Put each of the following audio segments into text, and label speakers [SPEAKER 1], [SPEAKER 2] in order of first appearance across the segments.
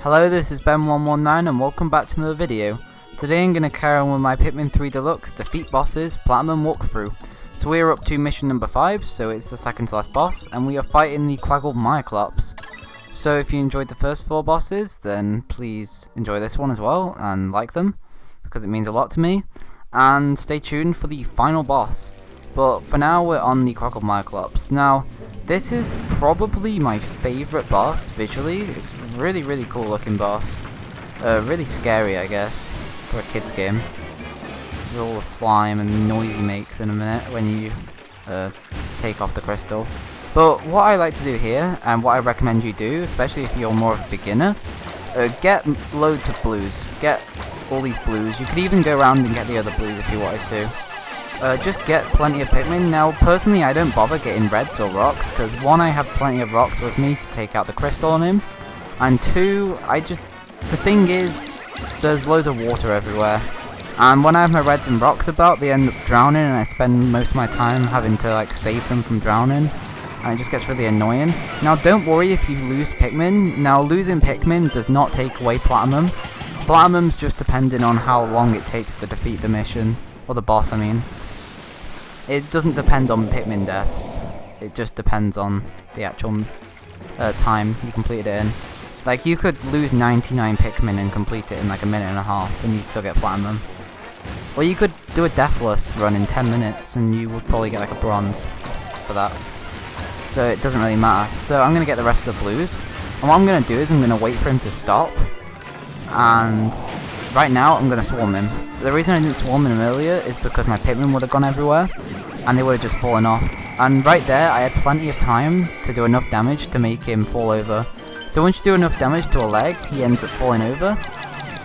[SPEAKER 1] Hello, this is Ben119 and welcome back to another video. Today I'm going to carry on with my Pikmin 3 Deluxe Defeat Bosses Platinum walkthrough. So we are up to mission number 5, so it's the second to last boss, and we are fighting the Quaggle Myclops. So if you enjoyed the first 4 bosses, then please enjoy this one as well and like them, because it means a lot to me. And stay tuned for the final boss. But for now we're on the Quaggle Myclops. Now, this is probably my favourite boss visually. It's really cool looking boss. Really scary, I guess, for a kid's game. With all the slime and noise he makes in a minute when you take off the crystal. But what I like to do here, and what I recommend you do, especially if you're more of a beginner, get loads of blues. Get all these blues. You could even go around and get the other blues if you wanted to. Just get plenty of Pikmin. Now, personally, I don't bother getting reds or rocks, because 1, I have plenty of rocks with me to take out the crystal on him, and 2, the thing is, there's loads of water everywhere, and when I have my reds and rocks about, they end up drowning, and I spend most of my time having to, like, save them from drowning, and it just gets really annoying. Now, don't worry if you lose Pikmin. Now, losing Pikmin does not take away Platinum. Platinum's just depending on how long it takes to defeat the mission, or the boss, I mean. It doesn't depend on Pikmin deaths, it just depends on the actual time you completed it in. Like, you could lose 99 Pikmin and complete it in like a minute and a half and you'd still get Platinum. Or you could do a Deathless run in 10 minutes and you would probably get like a Bronze for that. So it doesn't really matter. So I'm going to get the rest of the blues, and what I'm going to do is I'm going to wait for him to stop, and right now I'm going to swarm him. The reason I didn't swarm him earlier is because my Pikmin would have gone everywhere and they would have just fallen off. And right there I had plenty of time to do enough damage to make him fall over. So once you do enough damage to a leg, he ends up falling over.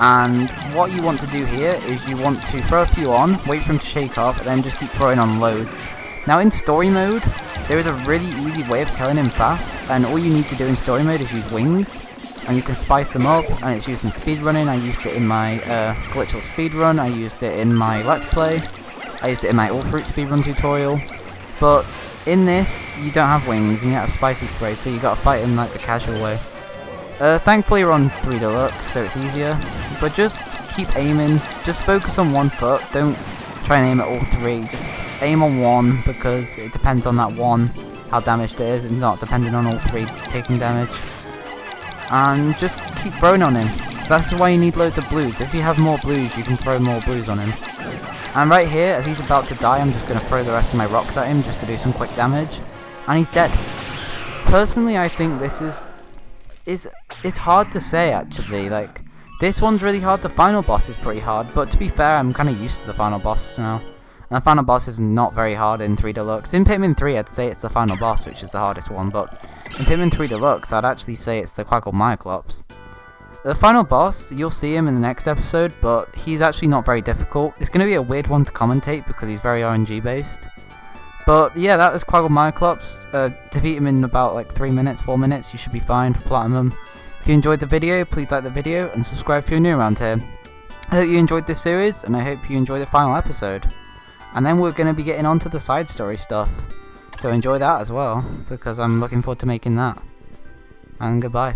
[SPEAKER 1] And what you want to do here is you want to throw a few on, wait for him to shake off, and then just keep throwing on loads. Now in story mode, there is a really easy way of killing him fast, and all you need to do in story mode is use wings. And you can spice them up, and it's used in speedrunning. I used it in my glitchless speedrun, I used it in my Let's Play, I used it in my All Fruit speedrun tutorial. But in this, you don't have wings, and you don't have spicy spray, so you gotta fight him like the casual way. Thankfully we're on 3 Deluxe, so it's easier. But just keep aiming, just focus on one foot, don't try and aim at all 3, just aim on 1, because it depends on that 1, how damaged it is, and not depending on all 3 taking damage. And just keep throwing on him. That's why you need loads of blues. If you have more blues, you can throw more blues on him. And right here, as he's about to die, I'm just going to throw the rest of my rocks at him just to do some quick damage. And he's dead. Personally, I think this it's hard to say, actually. Like, this one's really hard. The final boss is pretty hard. But to be fair, I'm kind of used to the final boss now. And the final boss is not very hard in 3 Deluxe. In Pikmin 3, I'd say it's the final boss, which is the hardest one, but in Pikmin 3 Deluxe, I'd actually say it's the Quaggle Myclops. The final boss, you'll see him in the next episode, but he's actually not very difficult. It's going to be a weird one to commentate because he's very RNG based. But yeah, that was Quaggle Myclops. Defeat him in about like 3 minutes, 4 minutes, you should be fine for Platinum. If you enjoyed the video, please like the video and subscribe if you're new around here. I hope you enjoyed this series, and I hope you enjoy the final episode. And then we're going to be getting on to the side story stuff. So enjoy that as well, because I'm looking forward to making that. And goodbye.